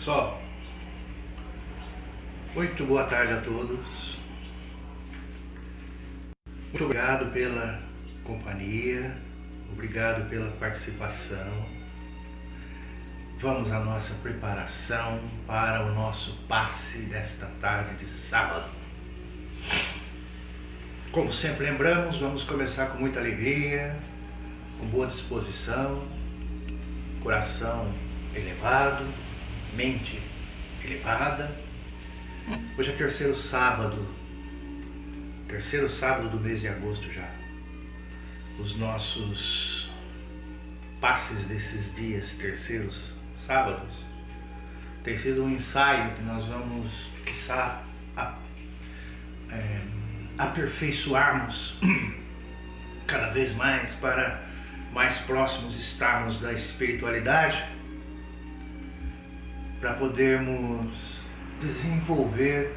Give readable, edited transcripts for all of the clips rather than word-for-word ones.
Pessoal, muito boa tarde a todos. Muito obrigado pela companhia, obrigado pela participação. Vamos à nossa preparação para o nosso passe desta tarde de sábado. Como sempre lembramos, vamos começar com muita alegria, com boa disposição, coração elevado, mente elevada. Hoje é terceiro sábado do mês de agosto já. Os nossos passes desses dias, terceiros sábados, tem sido um ensaio que nós vamos, quiçá, aperfeiçoarmos cada vez mais para mais próximos estarmos da espiritualidade, para podermos desenvolver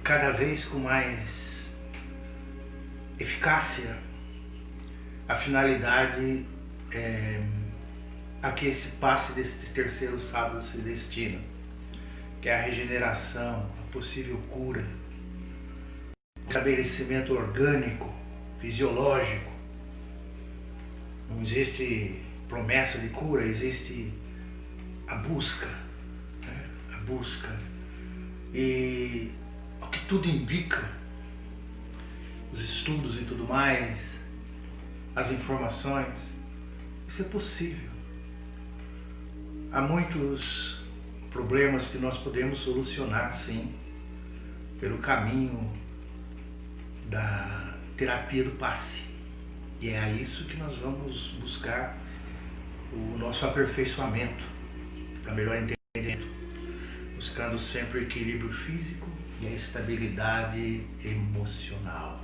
cada vez com mais eficácia a finalidade a que esse passe desse terceiro sábado se destina, que é a regeneração, a possível cura, o estabelecimento orgânico, fisiológico. Não existe promessa de cura, existe a busca, né? A busca. E o que tudo indica, os estudos e tudo mais, as informações, isso é possível. Há muitos problemas que nós podemos solucionar, sim, pelo caminho da terapia do passe. E é a isso que nós vamos buscar o nosso aperfeiçoamento, para melhor entendimento, buscando sempre o equilíbrio físico e a estabilidade emocional.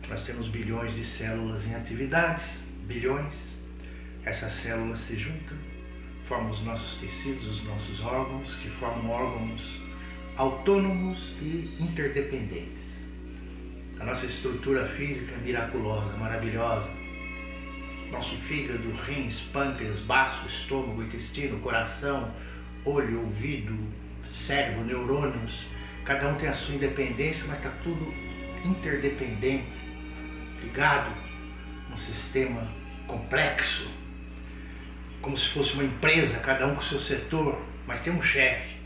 Nós temos bilhões de células em atividades, bilhões. Essas células se juntam, formam os nossos tecidos, os nossos órgãos, que formam órgãos autônomos e interdependentes. A nossa estrutura física é miraculosa, maravilhosa. Nosso fígado, rins, pâncreas, baço, estômago, intestino, coração, olho, ouvido, cérebro, neurônios, cada um tem a sua independência, mas está tudo interdependente, ligado num sistema complexo, como se fosse uma empresa, cada um com o seu setor, mas tem um chefe.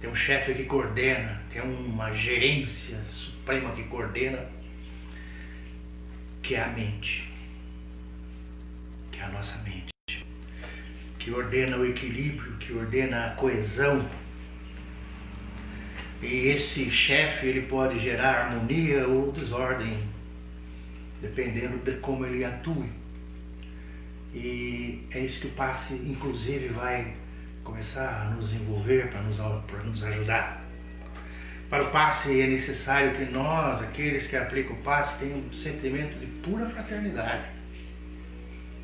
Tem um chefe que coordena, tem uma gerência suprema que coordena, que é a mente, que é a nossa mente, que ordena o equilíbrio, que ordena a coesão. E esse chefe, ele pode gerar harmonia ou desordem, dependendo de como ele atue. E é isso que o passe, inclusive, vai começar a nos envolver para nos ajudar. Para o passe é necessário que nós, aqueles que aplicam o passe, tenham um sentimento de pura fraternidade,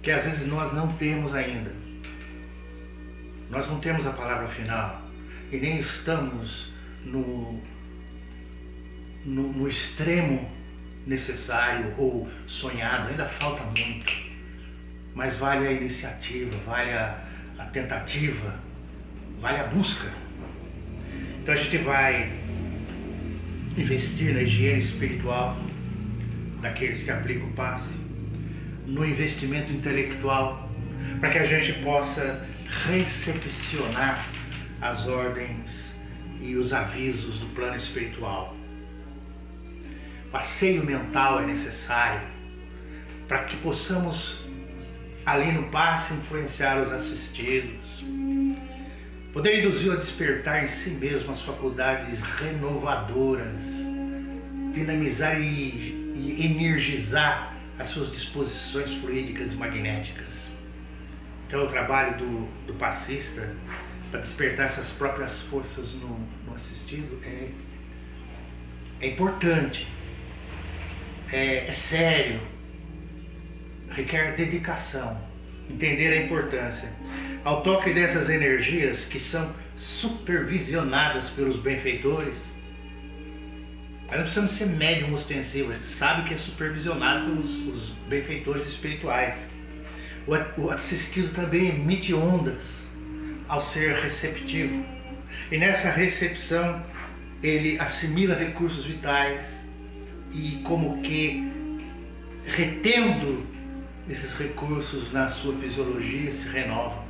que às vezes nós não temos ainda. Nós não temos a palavra final e nem estamos no extremo necessário ou sonhado, ainda falta muito, mas vale a iniciativa, vale a tentativa, vale a busca. Então a gente vai investir na higiene espiritual daqueles que aplicam o passe, no investimento intelectual, para que a gente possa recepcionar as ordens e os avisos do plano espiritual. Passeio mental é necessário para que possamos, ali no passe, influenciar os assistidos, poder induzir a despertar em si mesmo as faculdades renovadoras, dinamizar e energizar as suas disposições fluídicas e magnéticas. Então o trabalho do passista para despertar essas próprias forças no assistido é importante, é sério, requer dedicação, entender a importância. Ao toque dessas energias que são supervisionadas pelos benfeitores, nós não precisamos ser médium ostensivo, a gente sabe que é supervisionado pelos benfeitores espirituais. O assistido também emite ondas ao ser receptivo. E nessa recepção ele assimila recursos vitais e como que retendo esses recursos na sua fisiologia se renova.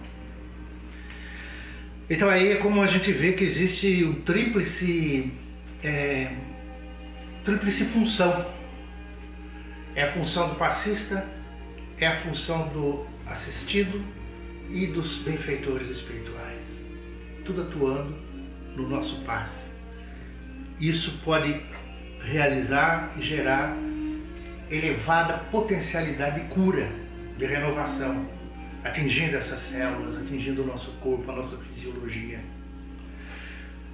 Então aí é como a gente vê que existe um tríplice função. É a função do passista, é a função do assistido e dos benfeitores espirituais. Tudo atuando no nosso passe. Isso pode realizar e gerar elevada potencialidade de cura, de renovação, atingindo essas células, atingindo o nosso corpo, a nossa fisiologia.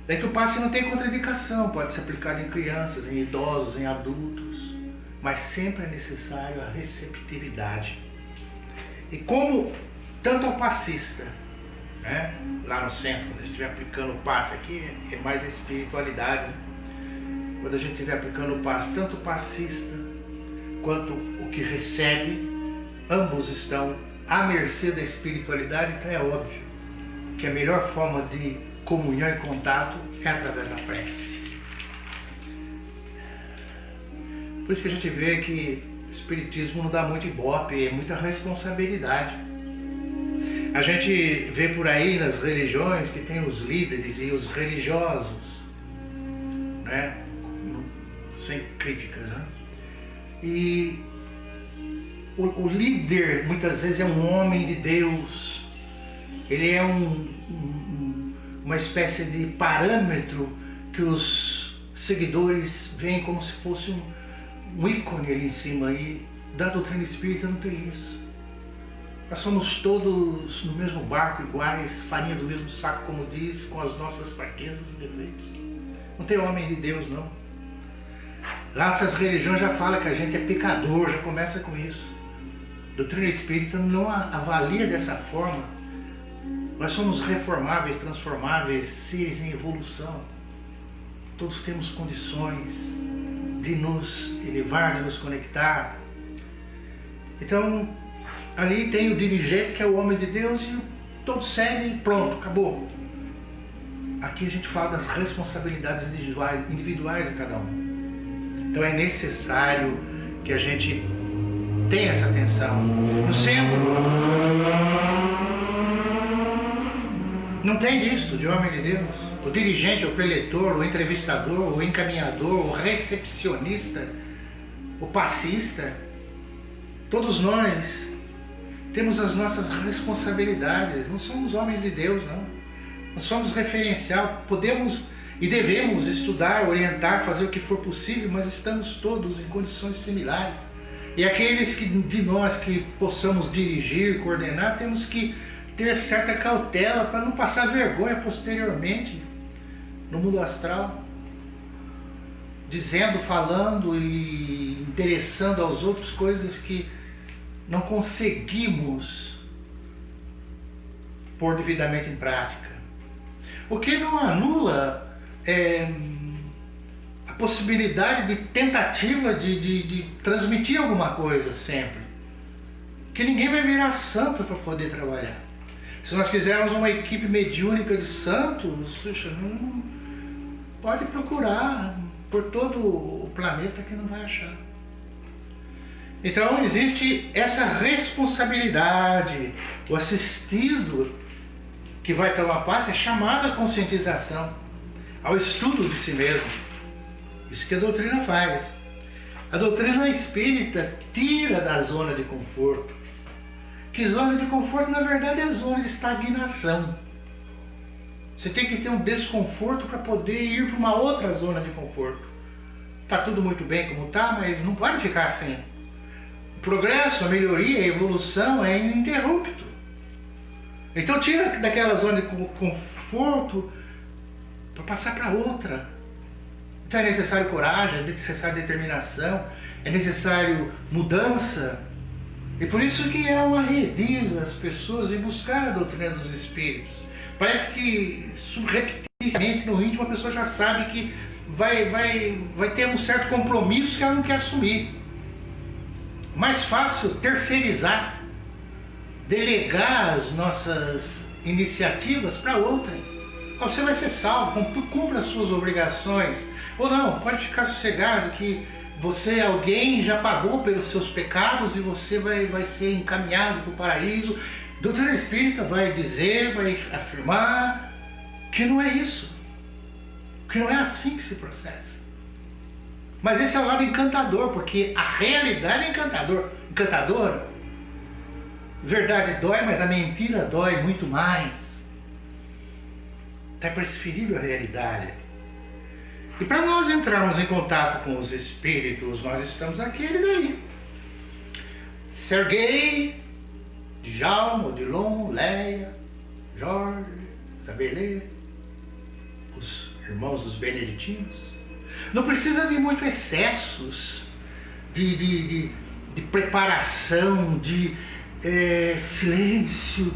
Daí que o passe não tem contraindicação, pode ser aplicado em crianças, em idosos, em adultos, mas sempre é necessário a receptividade. E como tanto ao passista, né, lá no centro, quando a gente estiver aplicando o passe aqui, é mais a espiritualidade, né? Quando a gente estiver aplicando o passe, tanto o passista quanto o que recebe, ambos estão à mercê da espiritualidade. Então é óbvio que a melhor forma de comunhão e contato é através da prece. Por isso que a gente vê que o espiritismo não dá muito ibope, é muita responsabilidade. A gente vê por aí nas religiões que tem os líderes e os religiosos, né? Sem críticas, né? E o líder muitas vezes é um homem de Deus. Ele é uma espécie de parâmetro que os seguidores veem como se fosse um ícone ali em cima. E da doutrina espírita não tem isso. Nós somos todos no mesmo barco, iguais, farinha do mesmo saco, como diz, com as nossas fraquezas e defeitos. Não tem homem de Deus, não. Lá essas religiões já falam que a gente é pecador, já começa com isso. A doutrina espírita não avalia dessa forma. Nós somos reformáveis, transformáveis, seres em evolução. Todos temos condições de nos elevar, de nos conectar. Então, ali tem o dirigente, que é o homem de Deus, e todos seguem e pronto, acabou. Aqui a gente fala das responsabilidades individuais de cada um. Então é necessário que a gente tenha essa atenção. No centro não tem isso de homem de Deus. O dirigente, o preletor, o entrevistador, o encaminhador, o recepcionista, o passista, todos nós temos as nossas responsabilidades. Não somos homens de Deus, não. Não somos referencial. Podemos e devemos estudar, orientar, fazer o que for possível, mas estamos todos em condições similares. E aqueles de nós que possamos dirigir, coordenar, temos que ter certa cautela para não passar vergonha posteriormente no mundo astral, dizendo, falando e interessando aos outros coisas que não conseguimos pôr devidamente em prática. O que não anula a possibilidade de tentativa de transmitir alguma coisa sempre. Que ninguém vai virar santo para poder trabalhar. Se nós quisermos uma equipe mediúnica de santos, não pode procurar por todo o planeta que não vai achar. Então existe essa responsabilidade. O assistido que vai tomar passe é chamado à conscientização, ao estudo de si mesmo. Isso que a doutrina faz. A doutrina espírita tira da zona de conforto. Que zona de conforto, na verdade, é a zona de estagnação. Você tem que ter um desconforto para poder ir para uma outra zona de conforto. Está tudo muito bem como está, mas não pode ficar assim. O progresso, a melhoria, a evolução é ininterrupto. Então tira daquela zona de conforto para passar para outra. Então é necessário coragem, é necessário determinação, é necessário mudança. E por isso que é um arredio das pessoas em buscar a doutrina dos espíritos. Parece que subrepticiamente no íntimo a pessoa já sabe que vai ter um certo compromisso que ela não quer assumir. Mais fácil terceirizar, delegar as nossas iniciativas para outrem. Você vai ser salvo, cumpra as suas obrigações. Ou não, pode ficar sossegado que você, alguém já pagou pelos seus pecados e você vai ser encaminhado para o paraíso. A doutrina espírita vai dizer, vai afirmar que não é isso. Que não é assim que se processa. Mas esse é o lado encantador, porque a realidade é encantadora. Verdade dói, mas a mentira dói muito mais. Está preferível a realidade. E para nós entrarmos em contato com os espíritos, nós estamos aqueles aí. Serguei, Djalma, Odilon, Leia, Jorge, Isabelê, os irmãos dos beneditinos. Não precisa de muitos excessos de preparação, de silêncio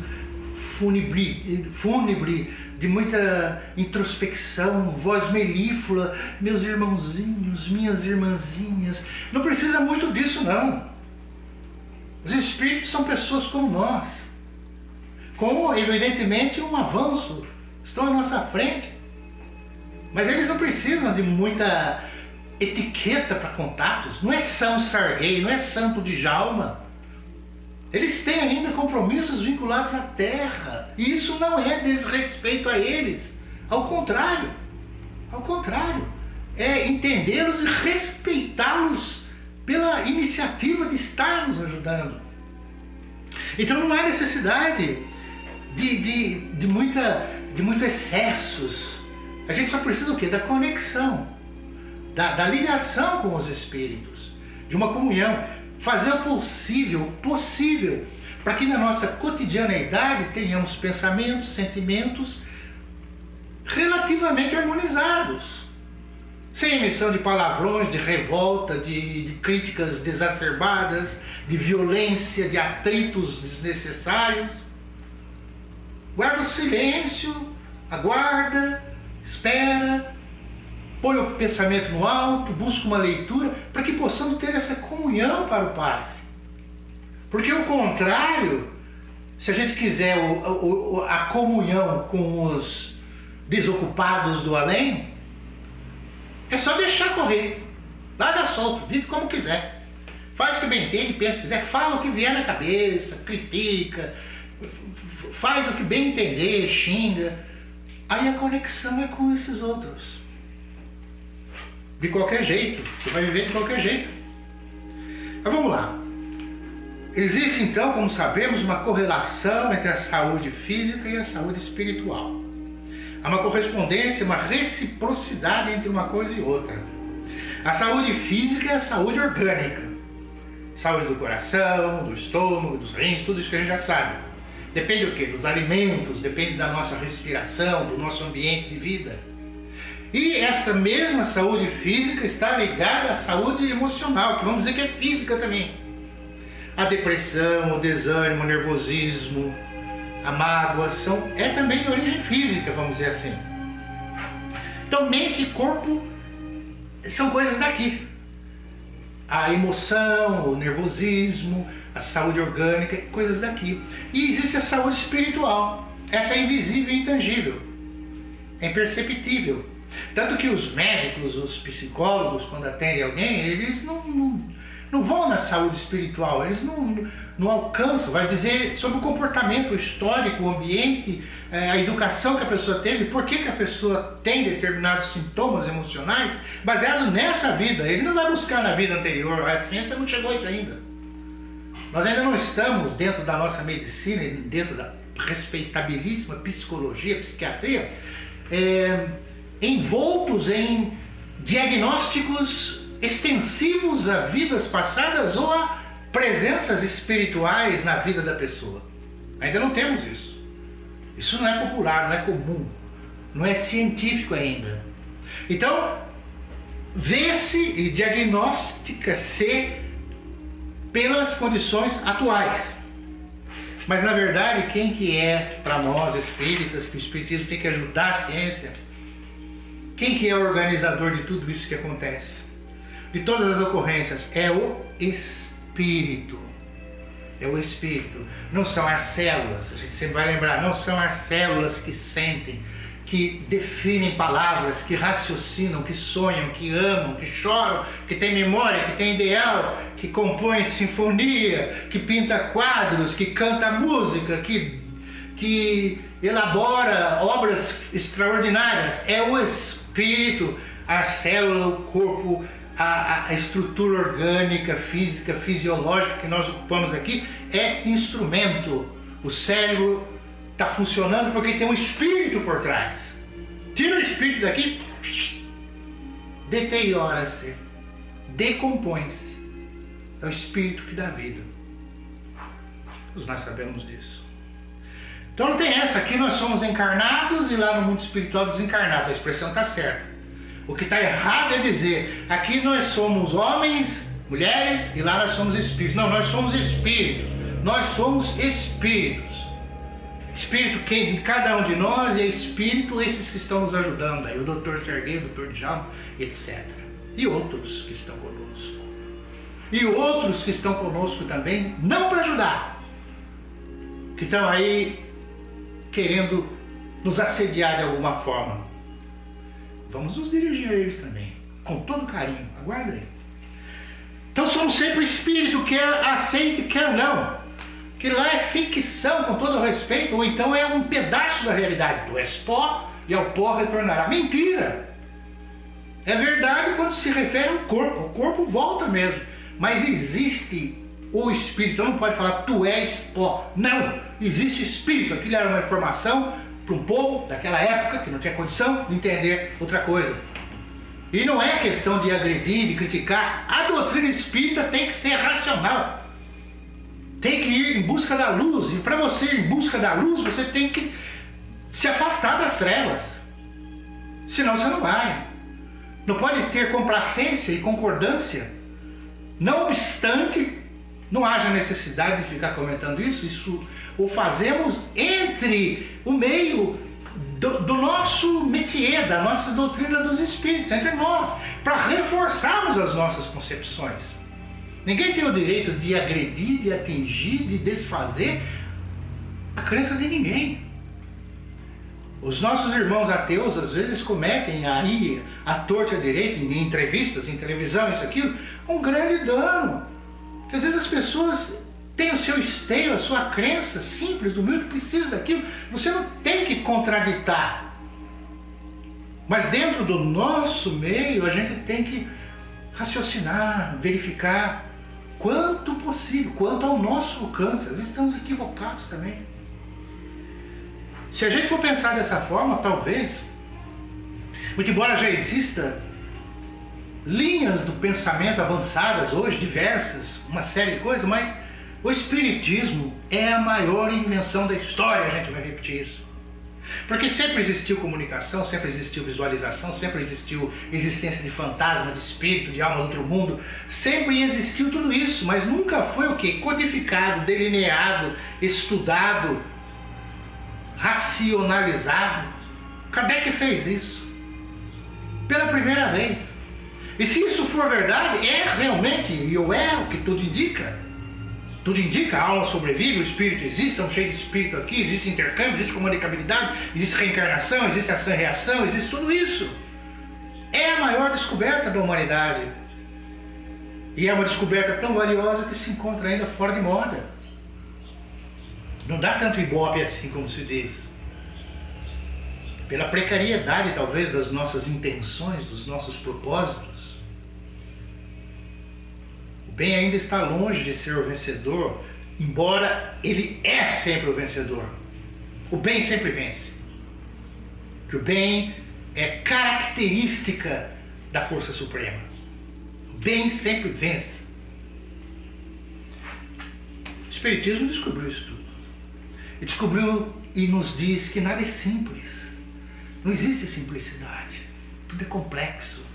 fúnebre, de muita introspecção, voz melíflua, meus irmãozinhos, minhas irmãzinhas. Não precisa muito disso, não. Os espíritos são pessoas como nós, com, evidentemente, um avanço. Estão à nossa frente. Mas eles não precisam de muita etiqueta para contatos. Não é São Sarguei, não é Santo Djalma. Eles têm ainda compromissos vinculados à terra. E isso não é desrespeito a eles. Ao contrário. Ao contrário. É entendê-los e respeitá-los pela iniciativa de estar nos ajudando. Então não há necessidade de muito excessos. A gente só precisa o quê? Da conexão, da ligação com os espíritos, de uma comunhão, fazer o possível, para que na nossa cotidianeidade tenhamos pensamentos, sentimentos relativamente harmonizados, sem emissão de palavrões, de revolta, de críticas desacerbadas, de violência, de atritos desnecessários. Guarda o silêncio, aguarda, espera, põe o pensamento no alto, busca uma leitura, para que possamos ter essa comunhão para o passe. Porque o contrário, se a gente quiser a comunhão com os desocupados do além, é só deixar correr, larga solto, vive como quiser, faz o que bem entende, pensa o que quiser, fala o que vier na cabeça, critica, faz o que bem entender, xinga. Aí a conexão é com esses outros. De qualquer jeito, você vai viver de qualquer jeito. Mas vamos lá. Existe então, como sabemos, uma correlação entre a saúde física e a saúde espiritual. Há uma correspondência, uma reciprocidade entre uma coisa e outra. A saúde física é a saúde orgânica. Saúde do coração, do estômago, dos rins, tudo isso que a gente já sabe. Depende do quê? Dos alimentos, depende da nossa respiração, do nosso ambiente de vida. E esta mesma saúde física está ligada à saúde emocional, que vamos dizer que é física também. A depressão, o desânimo, o nervosismo, a mágoa é também de origem física, vamos dizer assim. Então mente e corpo são coisas daqui. A emoção, o nervosismo, a saúde orgânica, coisas daqui. E existe a saúde espiritual. Essa é invisível e intangível. É imperceptível. Tanto que os médicos, os psicólogos, quando atendem alguém, eles não vão na saúde espiritual, eles não alcançam, vai dizer sobre o comportamento histórico, o ambiente, a educação que a pessoa teve, por que a pessoa tem determinados sintomas emocionais, baseado nessa vida. Ele não vai buscar na vida anterior, a ciência não chegou a isso ainda. Nós ainda não estamos dentro da nossa medicina, dentro da respeitabilíssima psicologia, psiquiatria, envoltos em diagnósticos extensivos a vidas passadas ou a presenças espirituais na vida da pessoa. Ainda não temos isso. Isso não é popular, não é comum, não é científico ainda. Então, vê-se e diagnostica-se pelas condições atuais. Mas, na verdade, quem que é, para nós espíritas, que o espiritismo tem que ajudar a ciência, quem que é o organizador de tudo isso que acontece? De todas as ocorrências, é o Espírito. é o espírito. Não são as células, a gente sempre vai lembrar, não são as células que sentem, que definem palavras, que raciocinam, que sonham, que amam, que choram, que têm memória, que têm ideal, que compõem sinfonia, que pinta quadros, que canta música, que elabora obras extraordinárias. É o espírito, a célula, o corpo, a estrutura orgânica, física, fisiológica que nós ocupamos aqui é instrumento. O cérebro está funcionando porque tem um espírito por trás. Tira o espírito daqui, deteriora-se, decompõe-se. É o espírito que dá vida. Todos nós sabemos disso. Então não tem essa, aqui nós somos encarnados e lá no mundo espiritual desencarnados. A expressão está certa. O que está errado é dizer, aqui nós somos homens, mulheres e lá nós somos espíritos. Não, nós somos espíritos. Nós somos espíritos. Espírito que em cada um de nós é espírito esses que estão nos ajudando. Aí o Dr. Serguei, o Dr. Djalma, etc. E outros que estão conosco. E outros que estão conosco também, não para ajudar. Que estão aí querendo nos assediar de alguma forma. Vamos nos dirigir a eles também, com todo carinho. Aguardem. Então somos sempre o espírito, quer aceite, quer não. Que lá é ficção, com todo respeito, ou então é um pedaço da realidade. Tu és pó e ao pó retornará. Mentira! É verdade quando se refere ao corpo. O corpo volta mesmo. Mas existe o espírito. Então não pode falar tu és pó. Não! Existe espírito. Aquilo era uma informação para um povo daquela época que não tinha condição de entender outra coisa. E não é questão de agredir, de criticar. A doutrina espírita tem que ser racional. Tem que ir em busca da luz. E para você ir em busca da luz, você tem que se afastar das trevas. Senão você não vai. Não pode ter complacência e concordância. Não obstante, não haja necessidade de ficar comentando isso. Isso o fazemos entre o meio do nosso métier, da nossa doutrina dos espíritos, entre nós, para reforçarmos as nossas concepções. Ninguém tem o direito de agredir, de atingir, de desfazer a crença de ninguém. Os nossos irmãos ateus às vezes cometem aí, à torta e à direita, em entrevistas, em televisão, isso, aquilo, um grande dano. Porque às vezes as pessoas têm o seu esteio, a sua crença simples, do mundo, precisa daquilo. Você não tem que contraditar. Mas dentro do nosso meio, a gente tem que raciocinar, verificar quanto possível, quanto ao nosso alcance. Às vezes estamos equivocados também. Se a gente for pensar dessa forma, talvez, muito embora já exista linhas do pensamento avançadas hoje, diversas, uma série de coisas, mas o espiritismo é a maior invenção da história, a gente vai repetir isso. Porque sempre existiu comunicação, sempre existiu visualização, sempre existiu existência de fantasma, de espírito, de alma do outro mundo, sempre existiu tudo isso, mas nunca foi o quê? Codificado, delineado, estudado, racionalizado. Kardec fez isso pela primeira vez. E se isso for verdade, é realmente, e o que tudo indica, a alma sobrevive, o espírito existe, estamos cheios de espírito aqui, existe intercâmbio, existe comunicabilidade, existe reencarnação, existe ação e reação, existe tudo isso. É a maior descoberta da humanidade. E é uma descoberta tão valiosa que se encontra ainda fora de moda. Não dá tanto ibope assim como se diz. Pela precariedade, talvez, das nossas intenções, dos nossos propósitos. O bem ainda está longe de ser o vencedor, embora ele é sempre o vencedor. O bem sempre vence. Porque o bem é característica da força suprema. O bem sempre vence. O Espiritismo descobriu isso tudo. E descobriu e nos diz que nada é simples. Não existe simplicidade. Tudo é complexo.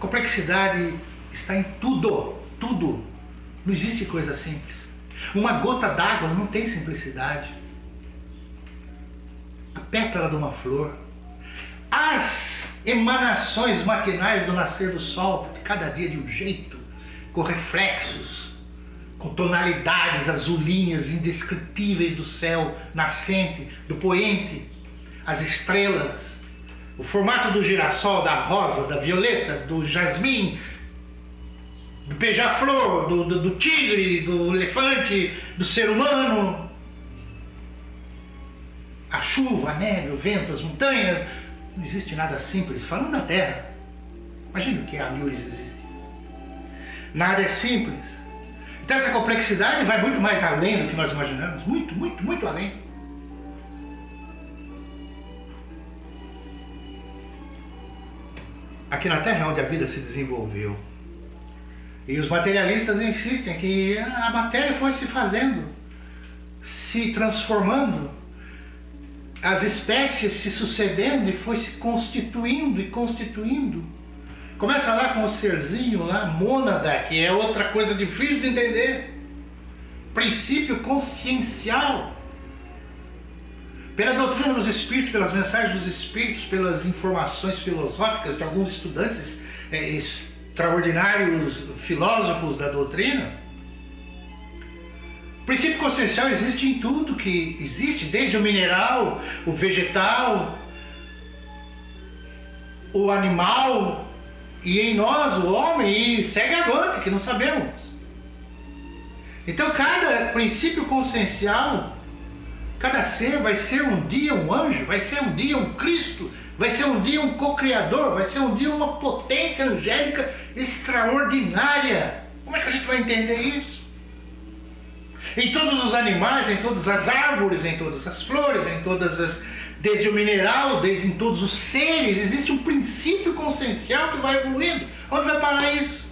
Complexidade está em tudo. Tudo. Não existe coisa simples. Uma gota d'água não tem simplicidade. A pétala de uma flor. As emanações matinais do nascer do sol, de cada dia de um jeito, com reflexos, com tonalidades azulinhas indescritíveis do céu nascente, do poente, as estrelas, o formato do girassol, da rosa, da violeta, do jasmim, do beija-flor, do tigre, do elefante, do ser humano, a chuva, a neve, o vento, as montanhas. Não existe nada simples, falando da Terra. Imagina o que a Lures existe. Nada é simples. Então essa complexidade vai muito mais além do que nós imaginamos. Muito, muito, muito além. Aqui na Terra é onde a vida se desenvolveu. E os materialistas insistem que a matéria foi se fazendo, se transformando, as espécies se sucedendo e foi se constituindo e constituindo. Começa lá com o serzinho lá, mônada, que é outra coisa difícil de entender. Princípio consciencial. Pela doutrina dos espíritos, pelas mensagens dos espíritos, pelas informações filosóficas de alguns estudantes extraordinários filósofos da doutrina. O princípio consciencial existe em tudo que existe, desde o mineral, o vegetal, o animal, e em nós, o homem, e segue avante, que não sabemos. Então cada princípio consciencial, cada ser vai ser um dia um anjo, vai ser um dia um Cristo, vai ser um dia um co-criador, vai ser um dia uma potência angélica extraordinária. Como é que a gente vai entender isso? Em todos os animais, em todas as árvores, em todas as flores, em todas as... desde o mineral, desde em todos os seres, existe um princípio consciencial que vai evoluindo. Onde vai parar isso?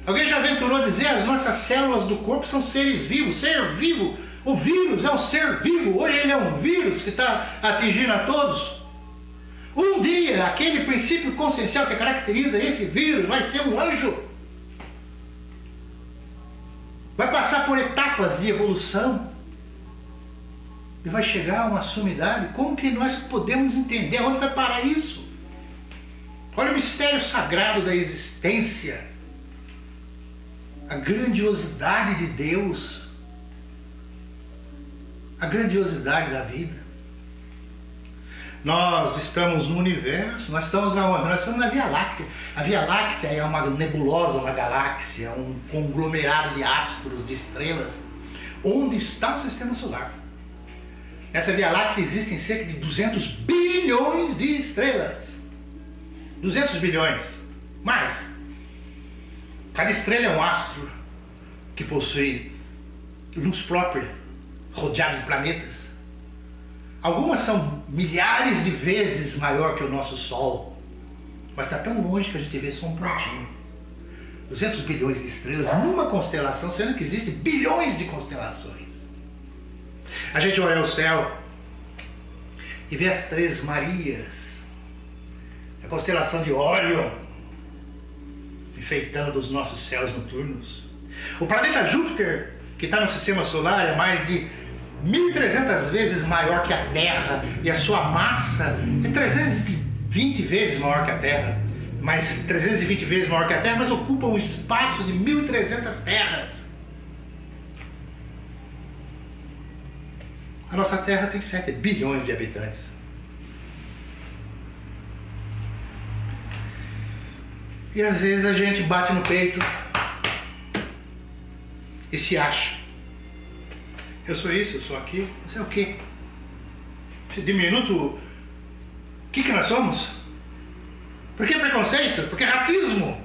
Alguém já aventurou dizer as nossas células do corpo são seres vivos, ser vivo. O vírus é um ser vivo, hoje ele é um vírus que está atingindo a todos. Um dia, aquele princípio consciencial que caracteriza esse vírus vai ser um anjo. Vai passar por etapas de evolução e vai chegar a uma sumidade. Como que nós podemos entender? Onde vai parar isso? Olha o mistério sagrado da existência, a grandiosidade de Deus, a grandiosidade da vida. Nós estamos no universo, nós estamos aonde? Nós estamos na Via Láctea. A Via Láctea é uma nebulosa, uma galáxia, um conglomerado de astros, de estrelas, onde está o sistema solar. Nessa Via Láctea existem cerca de 200 bilhões de estrelas. 200 bilhões. Mais. Cada estrela é um astro que possui luz própria, rodeado de planetas. Algumas são milhares de vezes maior que o nosso Sol, mas está tão longe que a gente vê só um pontinho. 200 bilhões de estrelas numa constelação, sendo que existem bilhões de constelações. A gente olha ao céu e vê as Três Marias, a constelação de Órion, enfeitando os nossos céus noturnos. O planeta Júpiter, que está no sistema solar, é mais de 1.300 vezes maior que a Terra, e a sua massa é 320 vezes maior que a Terra, mas 320 vezes maior que a Terra, mas ocupa um espaço de 1.300 terras. A nossa Terra tem 7 bilhões de habitantes. E às vezes a gente bate no peito e se acha. Eu sou isso, eu sou aquilo. Você é o quê? Diminuto. O que nós somos? Por que preconceito? Por que racismo?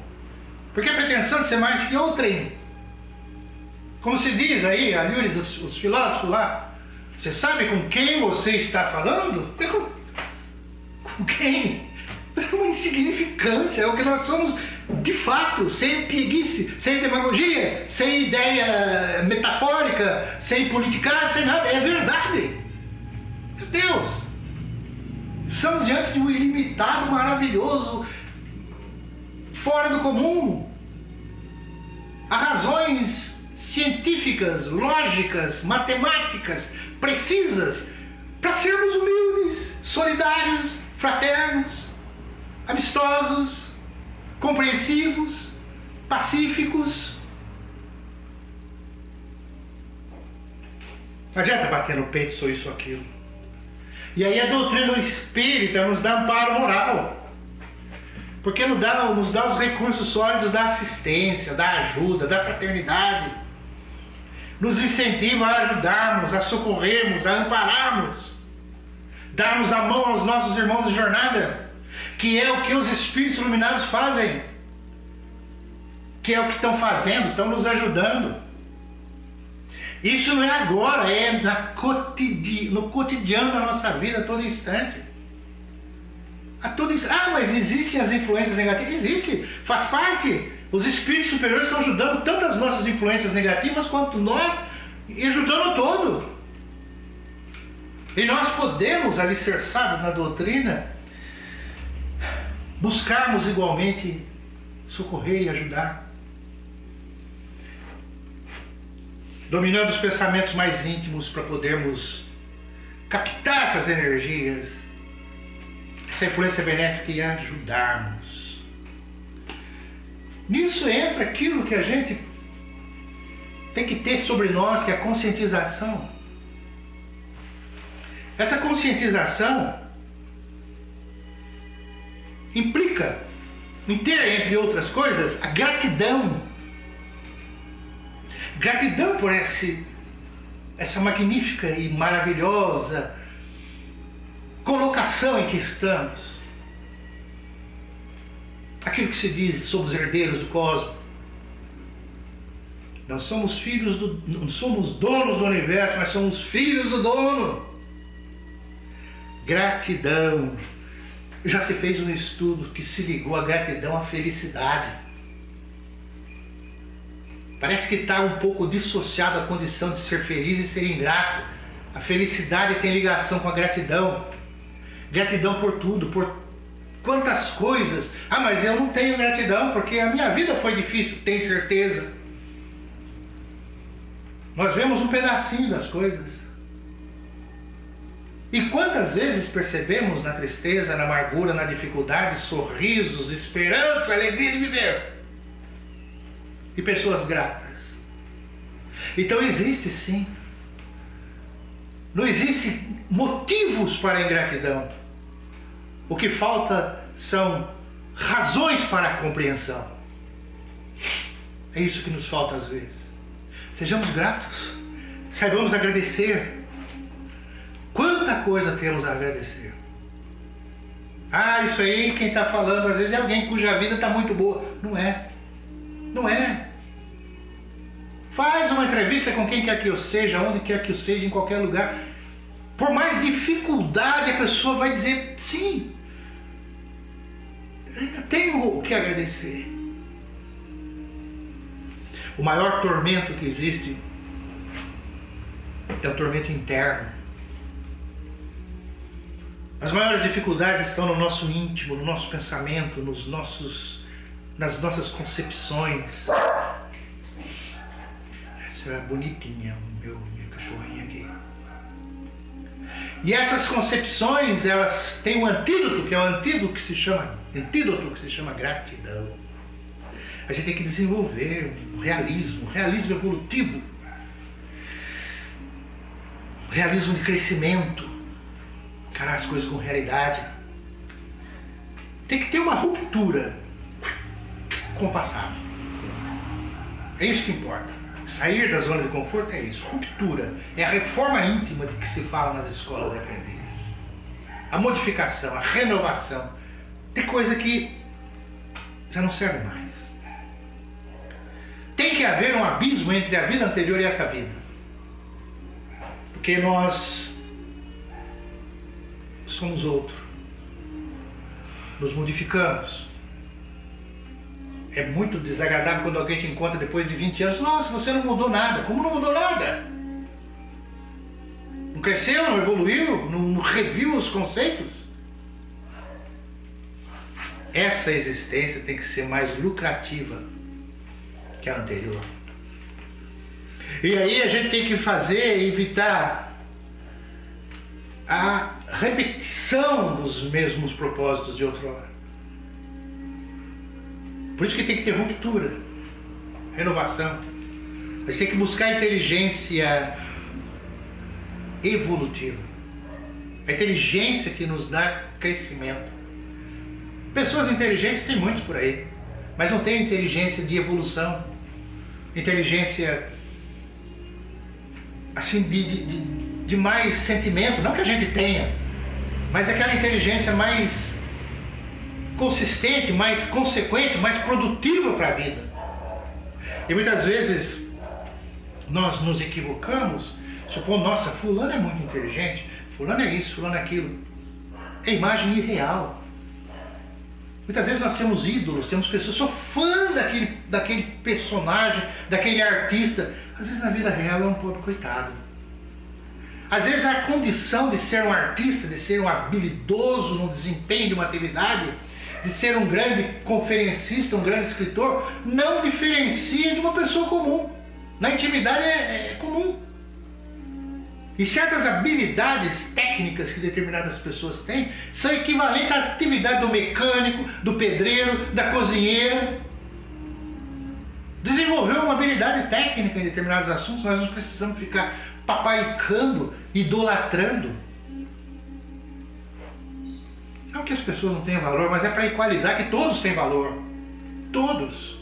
Por que pretensão de ser mais que outrem? Como se diz aí, ali os filósofos lá, você sabe com quem você está falando? Com quem? É uma insignificância, é o que nós somos de fato, sem pieguice, sem demagogia, sem ideia metafórica, sem politicar, sem nada, é verdade. Meu Deus! Estamos diante de um ilimitado, maravilhoso, fora do comum. Há razões científicas, lógicas, matemáticas, precisas, para sermos humildes, solidários, fraternos, amistosos, compreensivos, pacíficos, Não adianta bater no peito, sou isso ou aquilo. E aí a doutrina espírita nos dá amparo moral. Porque nos dá os recursos sólidos da assistência, da ajuda, da fraternidade. Nos incentiva a ajudarmos, a socorrermos, a ampararmos. Darmos a mão aos nossos irmãos de jornada. Que é o que os espíritos iluminados fazem. Que é o que estão fazendo, estão nos ajudando. Isso não é agora, é no cotidiano da nossa vida, a todo instante. Mas existem as influências negativas? Existe, faz parte. Os espíritos superiores estão ajudando tanto as nossas influências negativas quanto nós, e ajudando todo. E nós podemos, alicerçados na doutrina, buscarmos igualmente socorrer e ajudar. Dominando os pensamentos mais íntimos para podermos captar essas energias, essa influência benéfica e ajudarmos. Nisso entra aquilo que a gente tem que ter sobre nós, que é a conscientização. Essa conscientização implica em ter, entre outras coisas, a gratidão. Gratidão por essa magnífica e maravilhosa colocação em que estamos. Aquilo que se diz, somos herdeiros do cosmos. Não somos não somos donos do universo, mas somos filhos do dono. Gratidão. Já se fez um estudo que se ligou a gratidão à felicidade. Parece que está um pouco dissociado a condição de ser feliz e ser ingrato. A felicidade tem ligação com a gratidão. Gratidão por tudo, por quantas coisas. Mas eu não tenho gratidão porque a minha vida foi difícil. Tem certeza? Nós vemos um pedacinho das coisas. E quantas vezes percebemos na tristeza, na amargura, na dificuldade, sorrisos, esperança, alegria de viver. E pessoas gratas. Então existe sim. Não existem motivos para a ingratidão. O que falta são razões para a compreensão. É isso que nos falta às vezes. Sejamos gratos. Saibamos agradecer. Quanta coisa temos a agradecer. Isso aí quem está falando às vezes é alguém cuja vida está muito boa. Não é. Não é. Faz uma entrevista com quem quer que eu seja, onde quer que eu seja, em qualquer lugar. Por mais dificuldade, a pessoa vai dizer, sim, eu ainda tenho o que agradecer. O maior tormento que existe é o tormento interno. As maiores dificuldades estão no nosso íntimo, no nosso pensamento, nas nossas concepções. Essa é bonitinha, minha cachorrinha aqui. E essas concepções, elas têm um antídoto, que é o antídoto que se chama gratidão. A gente tem que desenvolver um realismo evolutivo, um realismo de crescimento, encarar as coisas com realidade. Tem que ter uma ruptura com o passado. É isso que importa. Sair da zona de conforto é isso. Ruptura. É a reforma íntima de que se fala nas escolas de aprendizes. A modificação, a renovação. Tem coisa que já não serve mais. Tem que haver um abismo entre a vida anterior e esta vida. Porque nós somos outro. Nos modificamos. É muito desagradável quando alguém te encontra depois de 20 anos. Nossa, você não mudou nada. Como não mudou nada? Não cresceu, não evoluiu, não reviu os conceitos? Essa existência tem que ser mais lucrativa que a anterior. E aí a gente tem que evitar a repetição dos mesmos propósitos de outrora. Por isso que tem que ter ruptura, renovação. A gente tem que buscar inteligência evolutiva. A inteligência que nos dá crescimento. Pessoas inteligentes tem muitos por aí, mas não tem inteligência de evolução, inteligência assim de mais sentimento, não que a gente tenha, mas aquela inteligência mais consistente, mais consequente, mais produtiva para a vida. E muitas vezes nós nos equivocamos, supondo, nossa, fulano é muito inteligente, fulano é isso, fulano é aquilo. É imagem irreal. Muitas vezes nós temos ídolos, temos pessoas, sou fã daquele personagem, daquele artista. Às vezes na vida real é um pobre coitado. Às vezes a condição de ser um artista, de ser um habilidoso no desempenho de uma atividade, de ser um grande conferencista, um grande escritor, não diferencia de uma pessoa comum. Na intimidade é comum. E certas habilidades técnicas que determinadas pessoas têm são equivalentes à atividade do mecânico, do pedreiro, da cozinheira. Desenvolver uma habilidade técnica em determinados assuntos, nós não precisamos ficar paparicando, idolatrando. Não que as pessoas não tenham valor, mas é para equalizar que todos têm valor. Todos.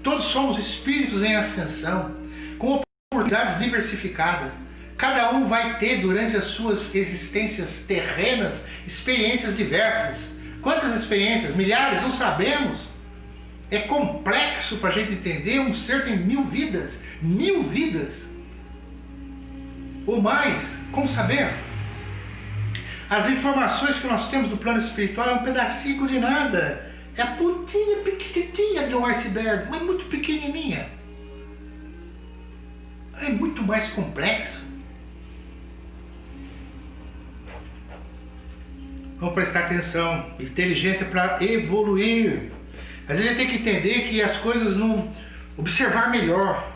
Todos somos espíritos em ascensão, com oportunidades diversificadas. Cada um vai ter, durante as suas existências terrenas, experiências diversas. Quantas experiências? Milhares? Não sabemos. É complexo para a gente entender. Um ser tem 1000 vidas. 1000 vidas. Ou mais. Como saber? As informações que nós temos do plano espiritual é um pedacinho de nada. É a pontinha pequenininha de um iceberg, mas muito pequenininha. É muito mais complexo. Vamos prestar atenção. Inteligência para evoluir. Às vezes a gente tem que entender que as coisas não... Observar melhor.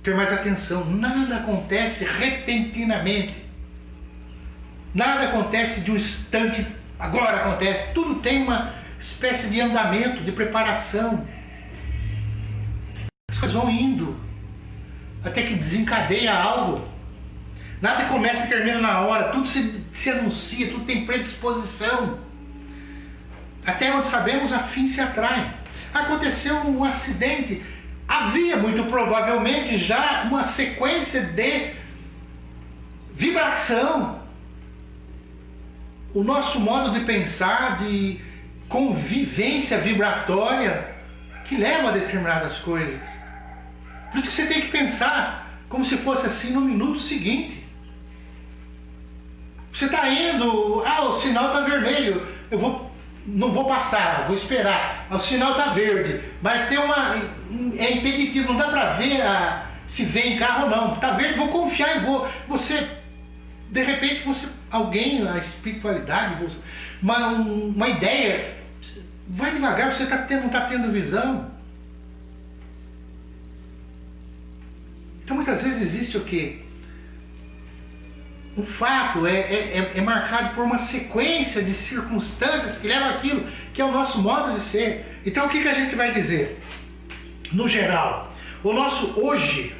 Ter mais atenção. Nada acontece repentinamente. Nada acontece de um instante. Agora acontece. Tudo tem uma espécie de andamento, de preparação. As coisas vão indo. Até que desencadeia algo. Nada começa e termina na hora, tudo se anuncia, tudo tem predisposição. Até onde sabemos, a fim se atrai. Aconteceu um acidente, havia muito provavelmente já uma sequência de vibração. O nosso modo de pensar, de convivência vibratória, que leva a determinadas coisas. Por isso que você tem que pensar como se fosse assim no minuto seguinte. Você está indo, o sinal está vermelho, não vou passar, vou esperar. O sinal está verde, mas tem é impeditivo, não dá para ver se vem carro ou não. Está verde, vou confiar e vou. De repente, alguém, a espiritualidade, uma ideia, vai devagar, você não está tendo visão. Então muitas vezes existe o quê? Um fato é marcado por uma sequência de circunstâncias que levam àquilo que é o nosso modo de ser. Então o que a gente vai dizer? No geral, o nosso hoje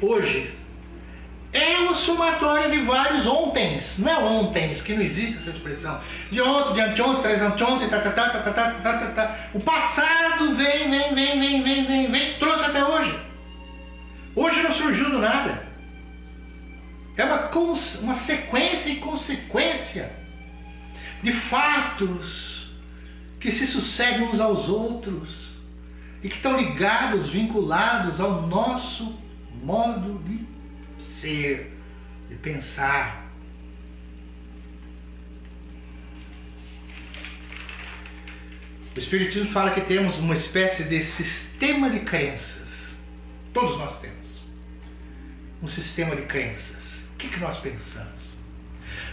é o somatório de vários ontens. Não é ontens, que não existe essa expressão. De ontem, de anteontem, três anteontem, O passado vem, trouxe até hoje. Hoje não surgiu do nada. É uma sequência e consequência de fatos que se sucedem uns aos outros e que estão ligados, vinculados ao nosso modo de ser, de pensar. O Espiritismo fala que temos uma espécie de sistema de crenças. Todos nós temos um sistema de crenças. O que nós pensamos?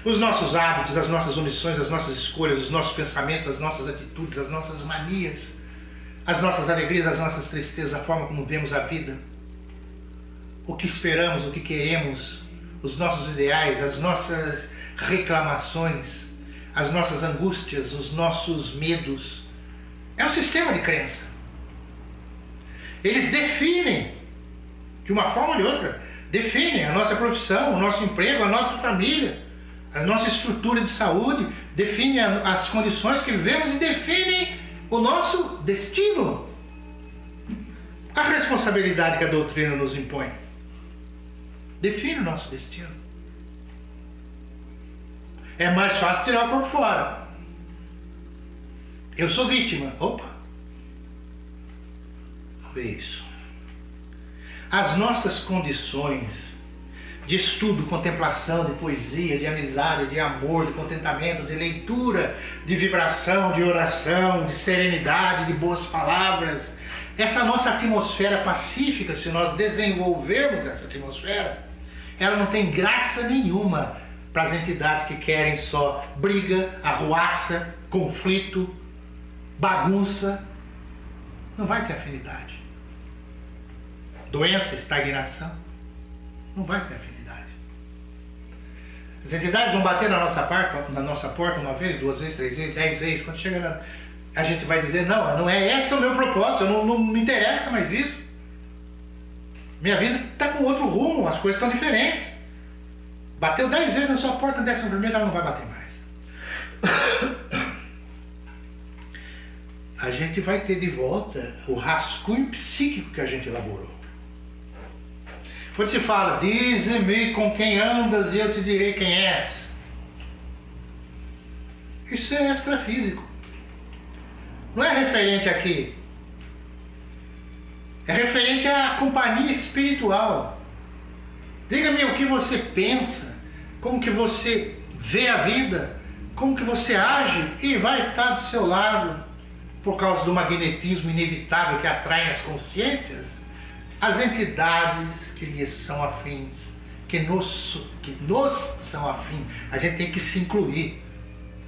Os nossos hábitos, as nossas omissões, as nossas escolhas, os nossos pensamentos, as nossas atitudes, as nossas manias, as nossas alegrias, as nossas tristezas, a forma como vemos a vida, o que esperamos, o que queremos, os nossos ideais, as nossas reclamações, as nossas angústias, os nossos medos. É um sistema de crença. Eles definem, de uma forma ou de outra, definem a nossa profissão, o nosso emprego, a nossa família, a nossa estrutura de saúde, definem as condições que vivemos e definem o nosso destino. A responsabilidade que a doutrina nos impõe define o nosso destino. É mais fácil tirar o corpo fora. Eu sou vítima. Opa! Olha isso. As nossas condições de estudo, contemplação, de poesia, de amizade, de amor, de contentamento, de leitura, de vibração, de oração, de serenidade, de boas palavras, essa nossa atmosfera pacífica, se nós desenvolvermos essa atmosfera, ela não tem graça nenhuma para as entidades que querem só briga, arruaça, conflito, bagunça. Não vai ter afinidade. Doença, estagnação, não vai ter afinidade. As entidades vão bater na nossa porta uma vez, 2 vezes, 3 vezes, 10 vezes. Quando chega lá, a gente vai dizer, não é esse o meu propósito, não me interessa mais isso. Minha vida está com outro rumo, as coisas estão diferentes. Bateu 10 vezes na sua porta, 11ª ela não vai bater mais. A gente vai ter de volta o rascunho psíquico que a gente elaborou. Quando se fala, dize-me com quem andas e eu te direi quem és. Isso é extrafísico. Não é referente aqui. É referente à companhia espiritual. Diga-me o que você pensa, como que você vê a vida, como que você age e vai estar do seu lado, por causa do magnetismo inevitável que atrai as consciências, as entidades que lhes são afins, que nos são afins. A gente tem que se incluir.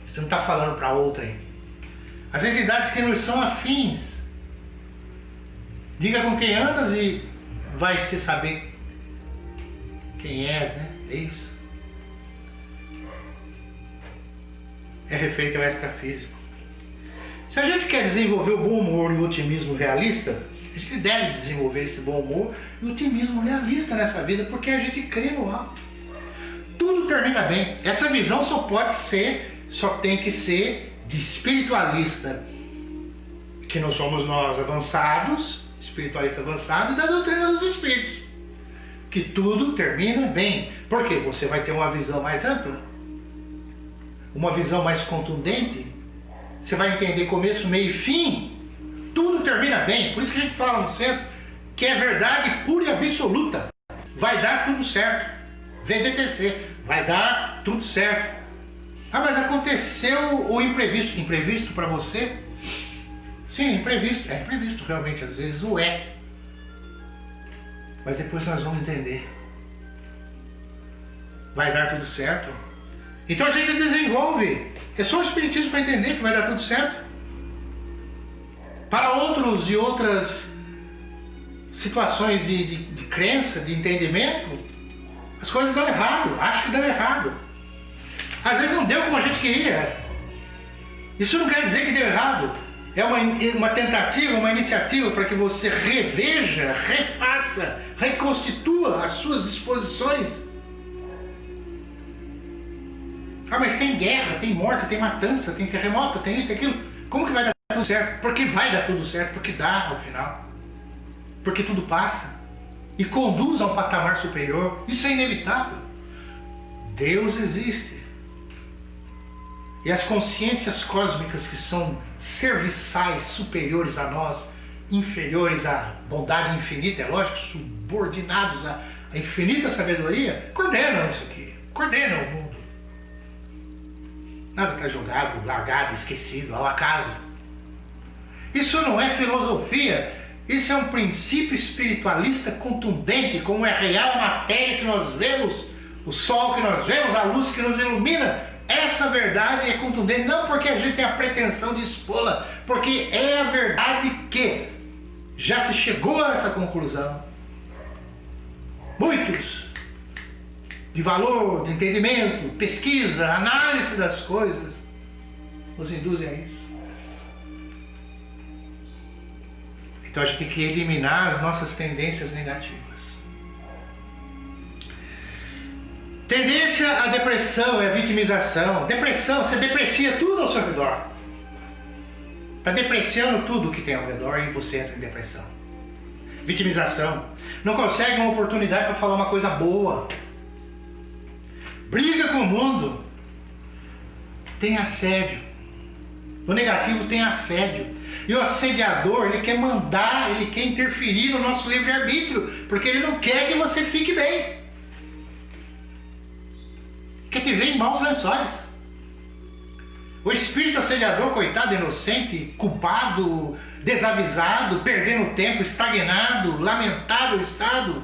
Você não está falando para outra aí. As entidades que nos são afins. Diga com quem andas e vai se saber quem és, né? É isso. É referente ao extrafísico. Se a gente quer desenvolver o bom humor e o otimismo realista, a gente deve desenvolver esse bom humor e otimismo realista nessa vida, porque a gente crê no alto. Tudo termina bem. Essa visão só tem que ser de espiritualista, que não somos nós avançados, espiritualista avançado, e da doutrina dos espíritos. Que tudo termina bem. Por quê? Você vai ter uma visão mais ampla, uma visão mais contundente. Você vai entender começo, meio e fim. Tudo termina bem. Por isso que a gente fala no centro que é verdade pura e absoluta. Vai dar tudo certo. VDTC. Vai dar tudo certo. Ah, mas aconteceu o imprevisto. Imprevisto para você? Sim, imprevisto. É imprevisto realmente. Às vezes o é. Mas depois nós vamos entender. Vai dar tudo certo. Então a gente desenvolve. É só o espiritismo para entender que vai dar tudo certo. Para outros e outras situações de crença, de entendimento, as coisas dão errado. Acho que dão errado. Às vezes não deu como a gente queria. Isso não quer dizer que deu errado. É uma tentativa, uma iniciativa para que você reveja, refaça, reconstitua as suas disposições. Ah, mas tem guerra, tem morte, tem matança, tem terremoto, tem isso, tem aquilo. Como que vai dar tudo certo? Porque vai dar tudo certo, porque dá ao final. Porque tudo passa e conduz a um patamar superior. Isso é inevitável. Deus existe. E as consciências cósmicas que são serviçais, superiores a nós, inferiores à bondade infinita, é lógico, subordinados à infinita sabedoria, coordenam isso aqui, coordenam o mundo. Nada está jogado, largado, esquecido, ao acaso. Isso não é filosofia, isso é um princípio espiritualista contundente, como é real a matéria que nós vemos, o sol que nós vemos, a luz que nos ilumina. Essa verdade é contundente, não porque a gente tem a pretensão de expô-la, porque é a verdade que já se chegou a essa conclusão. Muitos de valor, de entendimento, pesquisa, análise das coisas nos induzem a isso. Então a gente tem que eliminar as nossas tendências negativas. Tendência à depressão é a vitimização. Depressão, você deprecia tudo ao seu redor. Está depreciando tudo que tem ao redor e você entra em depressão. Vitimização. Não consegue uma oportunidade para falar uma coisa boa. Briga com o mundo. Tem assédio. O negativo tem assédio. E o assediador, ele quer mandar, ele quer interferir no nosso livre-arbítrio, porque ele não quer que você fique bem. Quer te ver em maus lençóis. O espírito assediador, coitado, inocente, culpado, desavisado, perdendo tempo, estagnado, lamentável estado.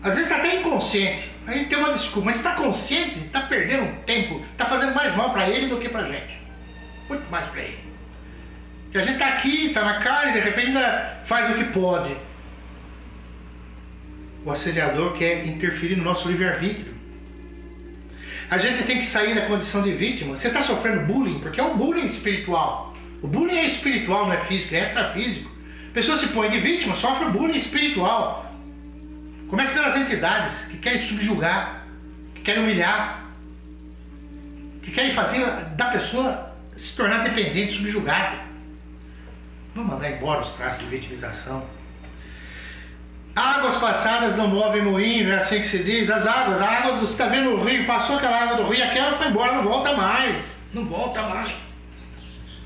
Às vezes está até inconsciente. Aí tem uma desculpa, mas está consciente, está perdendo tempo, está fazendo mais mal para ele do que para a gente. Muito mais para ele. Que a gente está aqui, está na carne, de repente ainda faz o que pode. O assediador quer interferir no nosso livre-arbítrio. A gente tem que sair da condição de vítima. Você está sofrendo bullying, porque é um bullying espiritual. O bullying é espiritual, não é físico, é extrafísico. A pessoa se põe de vítima, sofre bullying espiritual. Começa pelas entidades que querem subjugar, que querem humilhar, que querem fazer da pessoa se tornar dependente, subjugada. Vamos mandar embora os traços de vitimização. Águas passadas não movem moinho, não é assim que se diz. As águas, a água, você está vendo o rio, passou aquela água do rio, aquela foi embora, não volta mais. Não volta mais.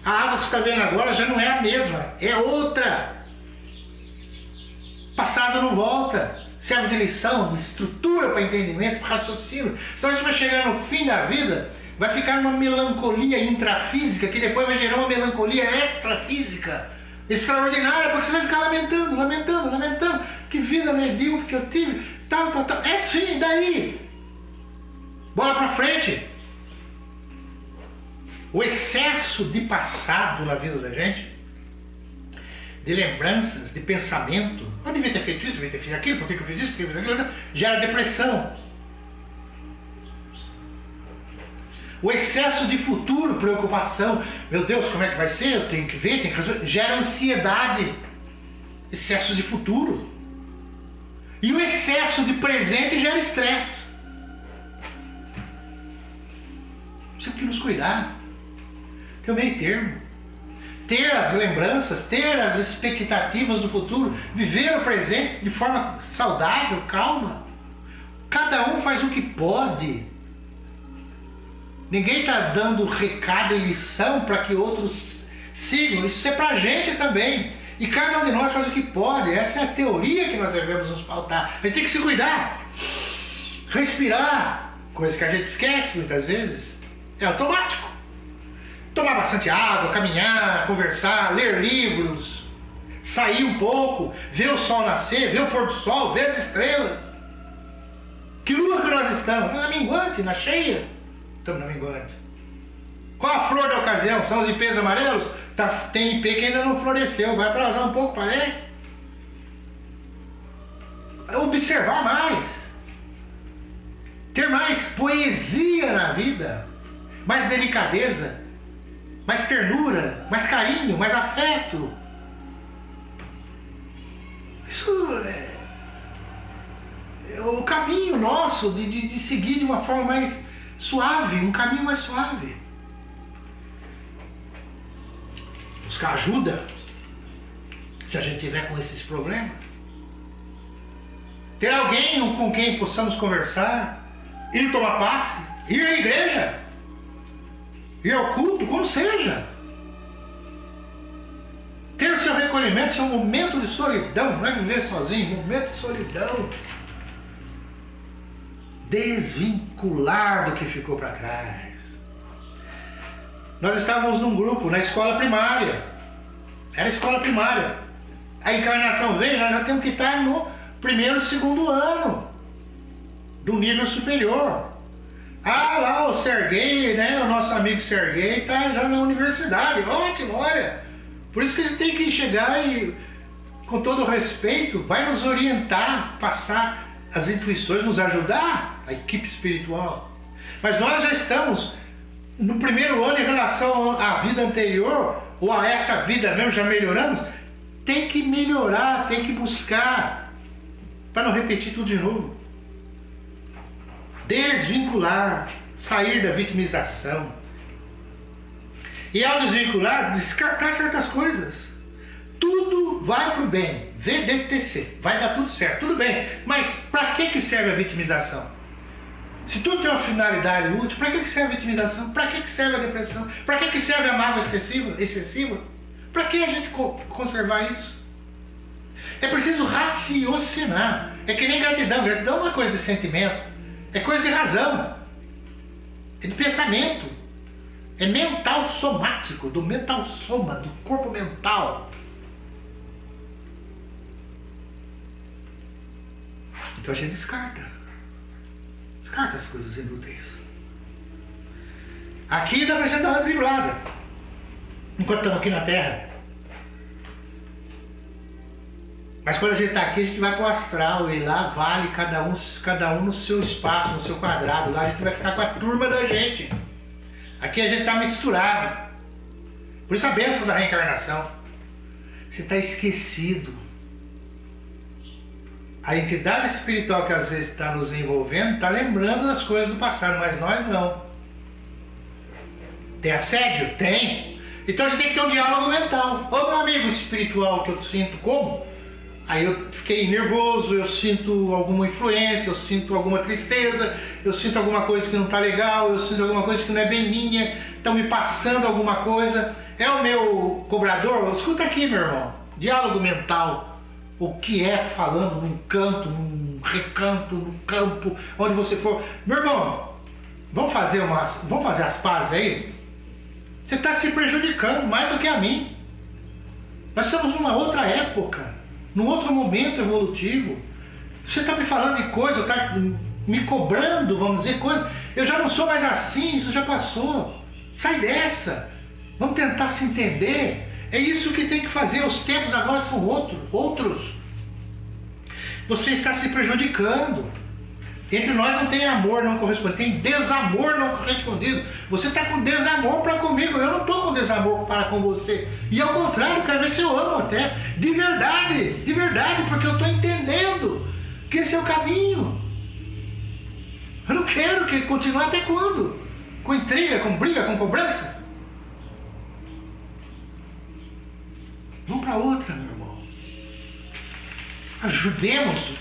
A água que você está vendo agora já não é a mesma, é outra. Passado não volta. Serve de lição, de estrutura para entendimento, para raciocínio. Senão a gente vai chegar no fim da vida, vai ficar numa melancolia intrafísica, que depois vai gerar uma melancolia extrafísica. Extraordinária, porque você vai ficar lamentando, lamentando, lamentando. Que vida medíocre que eu tive, tal, tal, tal. É sim, daí. Bola pra frente. O excesso de passado na vida da gente, de lembranças, de pensamento. Não devia ter feito isso, devia ter feito aquilo, por que eu fiz isso, por que eu fiz aquilo, gera depressão. O excesso de futuro, preocupação. Meu Deus, como é que vai ser? Eu tenho que ver, tenho que resolver. Gera ansiedade. Excesso de futuro. E o excesso de presente gera estresse. Temos que nos cuidar. Ter o meio termo. Ter as lembranças, ter as expectativas do futuro. Viver o presente de forma saudável, calma. Cada um faz o que pode. Ninguém está dando recado e lição para que outros sigam. Isso é para a gente também. E cada um de nós faz o que pode. Essa é a teoria que nós devemos nos pautar. A gente tem que se cuidar. Respirar. Coisa que a gente esquece muitas vezes. É automático. Tomar bastante água, caminhar, conversar, ler livros. Sair um pouco. Ver o sol nascer, ver o pôr do sol, ver as estrelas. Que lua que nós estamos? Na minguante, na cheia. Estamos na minguante. Qual a flor da ocasião? São os ipês amarelos? Tem ipê que ainda não floresceu. Vai atrasar um pouco, parece. Observar mais. Ter mais poesia na vida. Mais delicadeza. Mais ternura. Mais carinho. Mais afeto. Isso é o caminho nosso de seguir de uma forma mais suave, um caminho mais suave. Buscar ajuda, se a gente tiver com esses problemas. Ter alguém com quem possamos conversar, ir tomar passe, ir à igreja, ir ao culto, como seja. Ter o seu recolhimento, seu momento de solidão, não é viver sozinho, momento de solidão. Desvincular do que ficou para trás. Nós estávamos num grupo na escola primária. Era escola primária. A encarnação veio, nós já temos que estar no primeiro, segundo ano do nível superior. Ah, lá o Serguei, né? O nosso amigo Serguei está já na universidade. Ótimo, olha. Por isso que a gente tem que chegar e, com todo o respeito, vai nos orientar, passar as intuições, nos ajudar, a equipe espiritual. Mas nós já estamos no primeiro ano em relação à vida anterior, ou a essa vida mesmo, já melhoramos. Tem que melhorar, tem que buscar, para não repetir tudo de novo. Desvincular, sair da vitimização. E ao desvincular, descartar certas coisas. Tudo vai para o bem. VDTC. Vai dar tudo certo. Tudo bem. Mas para que serve a vitimização? Se tudo tem uma finalidade útil, para que serve a vitimização? Para que serve a depressão? Para que serve a mágoa excessiva? Para que a gente conservar isso? É preciso raciocinar. É que nem gratidão. Gratidão não é coisa de sentimento. É coisa de razão. É de pensamento. É mental somático. Do mental soma, do corpo mental. Então a gente descarta. Descarta as coisas inúteis. Aqui dá pra gente dar uma driblada. Enquanto estamos aqui na Terra. Mas quando a gente está aqui, a gente vai para o astral. E lá vale cada um no seu espaço, no seu quadrado. Lá a gente vai ficar com a turma da gente. Aqui a gente está misturado. Por isso a bênção da reencarnação. Você está esquecido. A entidade espiritual que às vezes está nos envolvendo está lembrando das coisas do passado, mas nós não. Tem assédio? Tem. Então a gente tem que ter um diálogo mental. Ô meu amigo espiritual que eu sinto como? Aí eu fiquei nervoso, eu sinto alguma influência, eu sinto alguma tristeza, eu sinto alguma coisa que não está legal, eu sinto alguma coisa que não é bem minha, estão me passando alguma coisa. É o meu cobrador? Escuta aqui, meu irmão. Diálogo mental. O que é falando num canto, num recanto, no campo, onde você for. Meu irmão, vamos fazer as pazes aí? Você está se prejudicando mais do que a mim. Nós estamos numa outra época, num outro momento evolutivo. Você está me falando de coisa, está me cobrando, vamos dizer, coisa. Eu já não sou mais assim, isso já passou. Sai dessa. Vamos tentar se entender. É isso que tem que fazer. Os tempos agora são outros. Você está se prejudicando. Entre nós não tem amor não correspondido, tem desamor não correspondido. Você está com desamor para comigo, eu não estou com desamor para com você. E ao contrário, quero ver se eu amo até. De verdade, porque eu estou entendendo que esse é o caminho. Eu não quero que continuar até quando? Com intriga, com briga, com cobrança? Vamos para outra, meu irmão. Ajudemos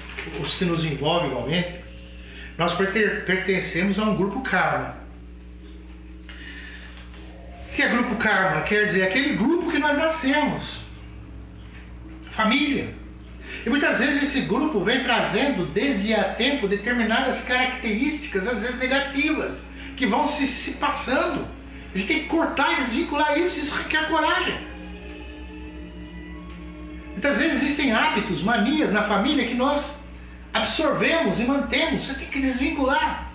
os que nos envolvem igualmente. Nós pertencemos a um grupo karma. O que é grupo karma? Quer dizer, aquele grupo que nós nascemos. Família. E muitas vezes esse grupo vem trazendo desde há tempo determinadas características, às vezes negativas, que vão se passando. A gente tem que cortar e desvincular isso requer coragem. Muitas vezes existem hábitos, manias na família que nós absorvemos e mantemos. Você tem que desvincular.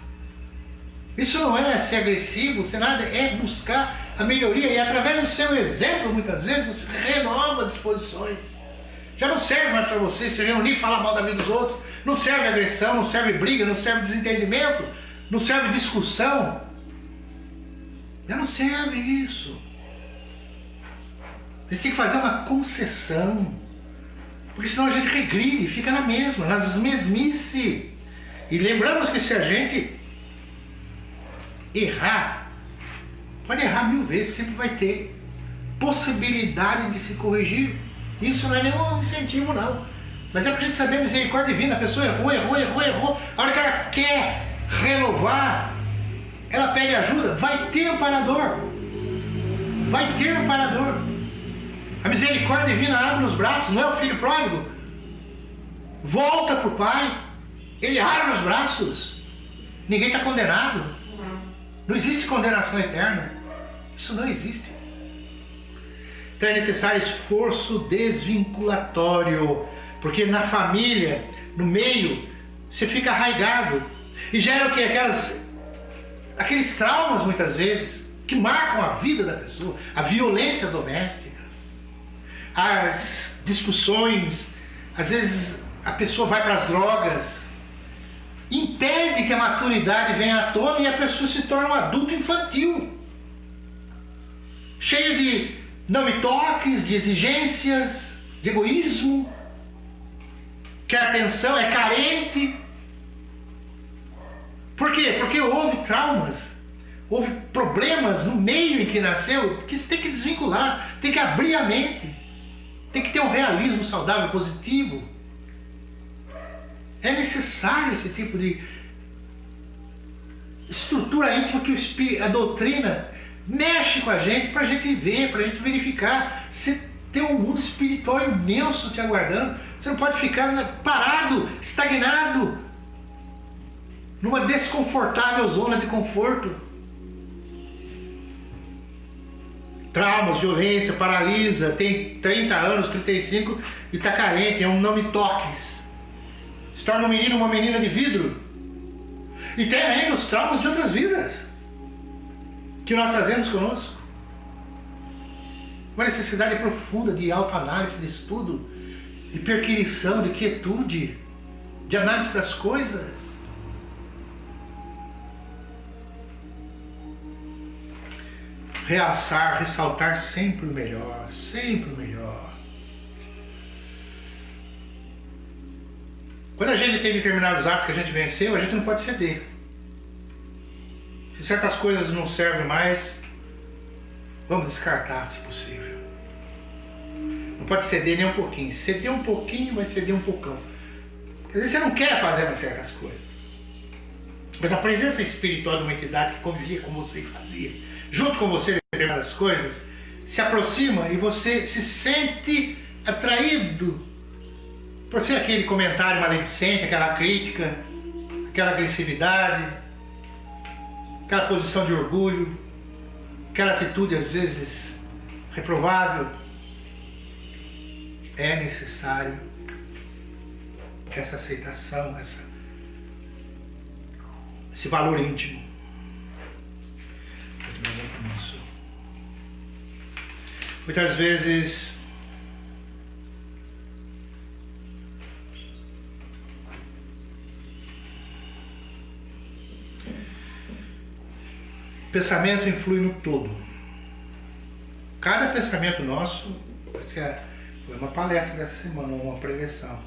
Isso não é ser agressivo, ser nada, é buscar a melhoria. E através do seu exemplo, muitas vezes, você renova disposições. Já não serve mais para você se reunir e falar mal da vida dos outros. Não serve agressão, não serve briga, não serve desentendimento, não serve discussão. Já não serve isso. A gente tem que fazer uma concessão. Porque senão a gente regride, fica na mesma, nas mesmice. E lembramos que se a gente errar, pode errar 1000 vezes, sempre vai ter possibilidade de se corrigir. Isso não é nenhum incentivo, não. Mas é para a gente saber a misericórdia divina. A pessoa errou. A hora que ela quer renovar, ela pede ajuda, vai ter amparador. A misericórdia divina abre os braços, não é o filho pródigo. Volta para o pai, ele abre os braços. Ninguém está condenado. Não existe condenação eterna. Isso não existe. Então é necessário esforço desvinculatório, porque na família, no meio, você fica arraigado. E gera o quê? Aqueles traumas, muitas vezes, que marcam a vida da pessoa. A violência doméstica. As discussões, às vezes a pessoa vai para as drogas, impede que a maturidade venha à tona e a pessoa se torna um adulto infantil, cheio de não me toques, de exigências, de egoísmo, quer atenção, é carente. Por quê? Porque houve traumas, houve problemas no meio em que nasceu, que você tem que desvincular, tem que abrir a mente, tem que ter um realismo saudável, positivo. É necessário esse tipo de estrutura íntima que a doutrina mexe com a gente, para a gente ver, para a gente verificar. Você tem um mundo espiritual imenso te aguardando. Você não pode ficar parado, estagnado, numa desconfortável zona de conforto. Traumas, violência, paralisa, tem 30 anos, 35 e está carente, é um não me toques. Se torna um menino, uma menina de vidro. E tem ainda os traumas de outras vidas que nós trazemos conosco. Uma necessidade profunda de autoanálise, de estudo, de perquisição, de quietude, de análise das coisas. Realçar, ressaltar sempre o melhor, sempre o melhor. Quando a gente tem determinados atos que a gente venceu, a gente não pode ceder. Se certas coisas não servem mais, vamos descartar, se possível. Não pode ceder nem um pouquinho. Ceder um pouquinho, vai ceder um pocão. Porque às vezes você não quer fazer mais certas coisas. Mas a presença espiritual de uma entidade que convivia com você e fazia, junto com você determinadas coisas, se aproxima e você se sente atraído por ser aquele comentário maledicente, aquela crítica, aquela agressividade, aquela posição de orgulho, aquela atitude às vezes reprovável. É necessário essa aceitação, esse valor íntimo. Muitas vezes o pensamento influi no todo. Cada pensamento nosso, foi uma palestra dessa semana, uma pregação,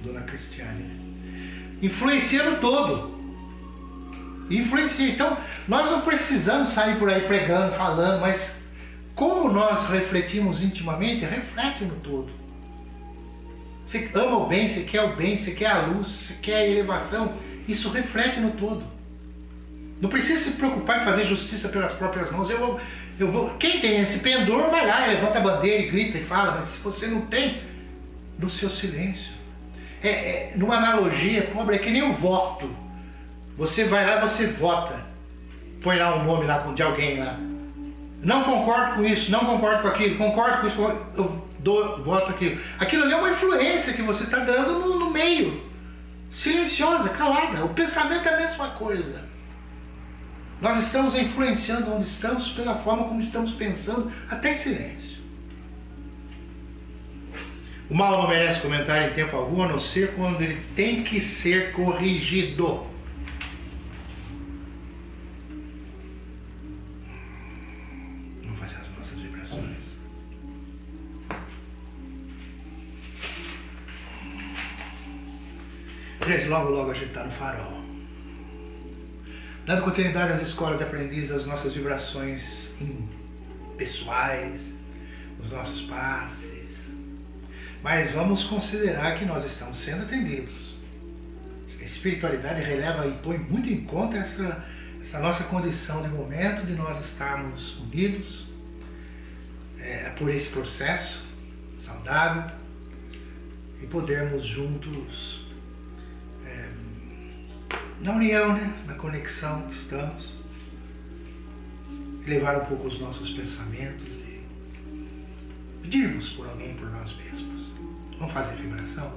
Dona Cristiane, influencia no todo. Influencia. Então, nós não precisamos sair por aí pregando, falando, mas como nós refletimos intimamente, reflete no todo. Você ama o bem, você quer o bem, você quer a luz, você quer a elevação, isso reflete no todo. Não precisa se preocupar em fazer justiça pelas próprias mãos. Quem tem esse pendor vai lá, levanta a bandeira e grita e fala, mas se você não tem, no seu silêncio. Numa analogia pobre, é que nem o voto. Você vai lá, você vota, põe lá um nome lá de alguém lá. Não concordo com isso, não concordo com aquilo, concordo com isso, eu voto aquilo. Aquilo ali é uma influência que você está dando no meio, silenciosa, calada. O pensamento é a mesma coisa. Nós estamos influenciando onde estamos pela forma como estamos pensando, até em silêncio. O mal não merece comentário em tempo algum, a não ser quando ele tem que ser corrigido. Vamos fazer as nossas vibrações. Gente, logo a gente está no farol. Dando continuidade às escolas de aprendizes, às nossas vibrações pessoais, os nossos passes. Mas vamos considerar que nós estamos sendo atendidos. A espiritualidade releva e põe muito em conta essa nossa condição de momento, de nós estarmos unidos por esse processo saudável e podermos juntos na união, na conexão que estamos, elevar um pouco os nossos pensamentos e pedirmos por alguém, por nós mesmos. Vamos fazer vibração?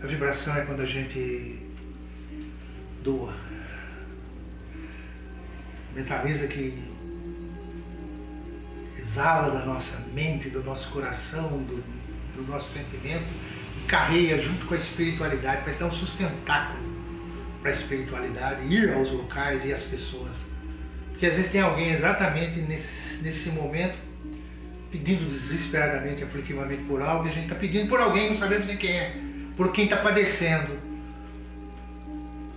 A vibração é quando a gente doa, mentaliza que exala da nossa mente, do nosso coração, do nosso sentimento, carreia junto com a espiritualidade, para dar um sustentáculo para a espiritualidade, ir aos locais e às pessoas. Porque às vezes tem alguém exatamente nesse momento pedindo desesperadamente, aflitivamente por algo, e a gente está pedindo por alguém, não sabemos nem quem é, por quem está padecendo.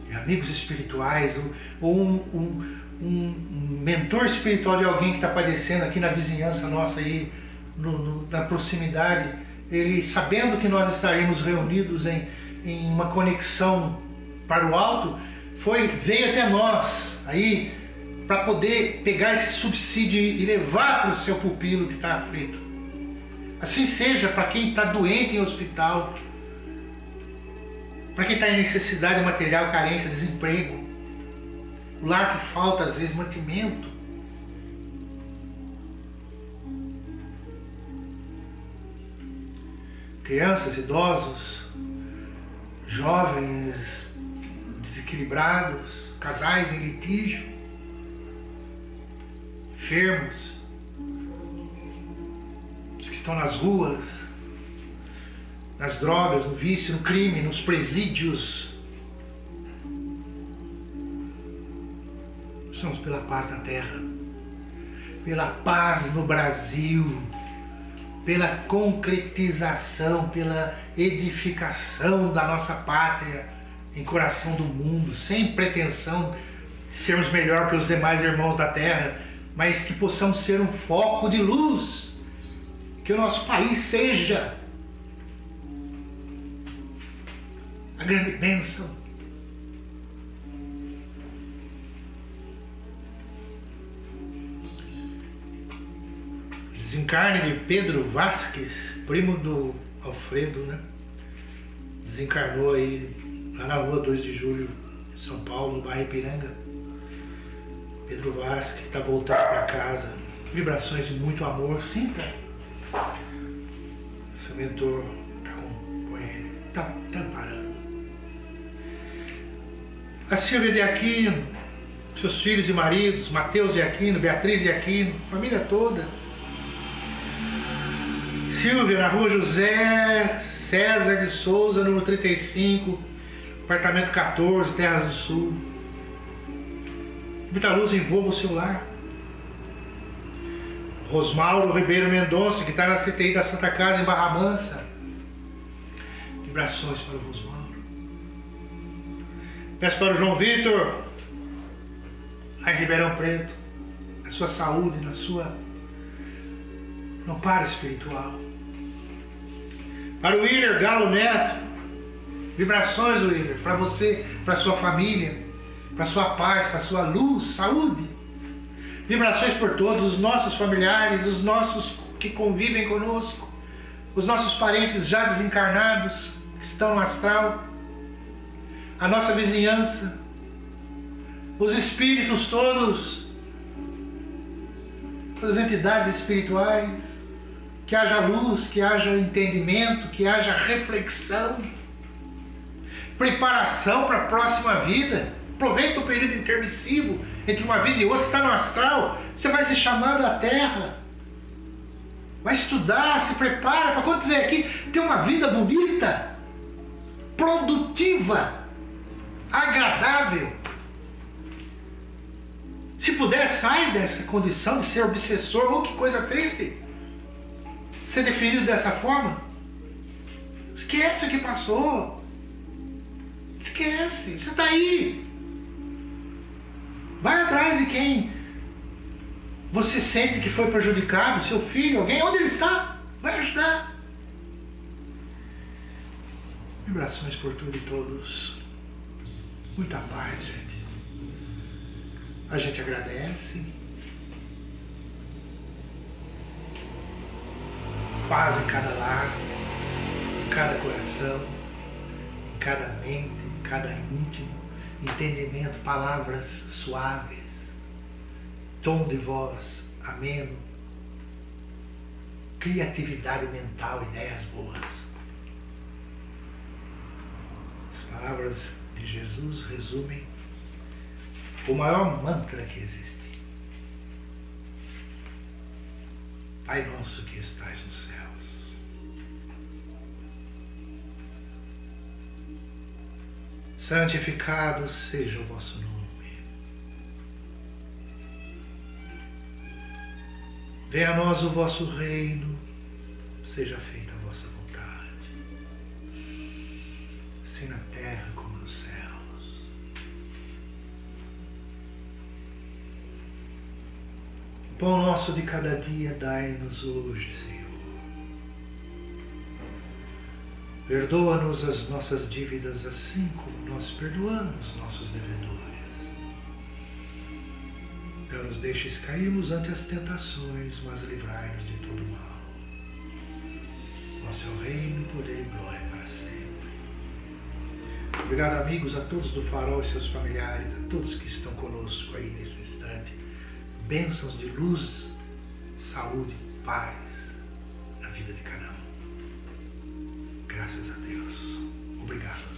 E amigos espirituais, ou um mentor espiritual de alguém que está padecendo aqui na vizinhança nossa, aí, na proximidade, ele, sabendo que nós estaremos reunidos em uma conexão para o alto, veio até nós aí para poder pegar esse subsídio e levar para o seu pupilo que está aflito. Assim seja para quem está doente em hospital, para quem está em necessidade material, carência, desemprego, o lar que falta às vezes mantimento. Crianças, idosos, jovens desequilibrados, casais em litígio, enfermos, os que estão nas ruas, nas drogas, no vício, no crime, nos presídios. Estamos pela paz na terra, pela paz no Brasil, pela concretização, pela edificação da nossa pátria em coração do mundo, sem pretensão de sermos melhor que os demais irmãos da terra, mas que possamos ser um foco de luz, que o nosso país seja a grande bênção. Desencarne de Pedro Vasques, primo do Alfredo, né? Desencarnou aí lá na rua 2 de Julho, em São Paulo, no bairro Ipiranga. Pedro Vasques está voltando para casa. Vibrações de muito amor. Sinta. Seu mentor está com ele. Está amparando. A Silvia de Aquino, seus filhos e maridos, Mateus de Aquino, Beatriz de Aquino, família toda. Silvia, na rua José César de Souza, número 35, apartamento 14, Terras do Sul. Muita luz envolva o seu lar. Rosmauro Ribeiro Mendonça, que está na CTI da Santa Casa, em Barra Mansa. Vibrações para o Rosmauro. Peço para o João Vitor, lá em Ribeirão Preto, na sua saúde, no amparo espiritual. Para o Willer Galo Neto, vibrações, Willer, para você, para sua família, para sua paz, para sua luz, saúde. Vibrações por todos os nossos familiares, os nossos que convivem conosco, os nossos parentes já desencarnados, que estão no astral, a nossa vizinhança, os espíritos todos, as entidades espirituais. Que haja luz, que haja entendimento, que haja reflexão, preparação para a próxima vida. Aproveita o período intermissivo entre uma vida e outra. Você está no astral, você vai ser chamado à terra, vai estudar, se prepara para quando vier aqui ter uma vida bonita, produtiva, agradável. Se puder, sai dessa condição de ser obsessor. Oh, que coisa triste ser definido dessa forma. Esquece o que passou. Esquece. Você está aí. Vai atrás de quem você sente que foi prejudicado, seu filho, alguém, onde ele está. Vai ajudar. Vibrações por tudo e todos. Muita paz, gente. A gente agradece. Paz em cada lar, em cada coração, em cada mente, em cada íntimo, entendimento, palavras suaves, tom de voz ameno, criatividade mental, ideias boas. As palavras de Jesus resumem o maior mantra que existe. Pai nosso que estais nos céus, santificado seja o vosso nome. Venha a nós o vosso reino, seja feita a vossa vontade, assim na terra como nos céus. O pão nosso de cada dia dai-nos hoje, Senhor. Perdoa-nos as nossas dívidas assim como nós perdoamos nossos devedores. Não nos deixes cairmos ante as tentações, mas livrai-nos de todo mal. Vosso é o reino, poder e glória para sempre. Obrigado, amigos, a todos do Farol e seus familiares, a todos que estão conosco aí nesse instante. Bênçãos de luz, saúde, paz na vida de cada um. Graças a Deus. Obrigado.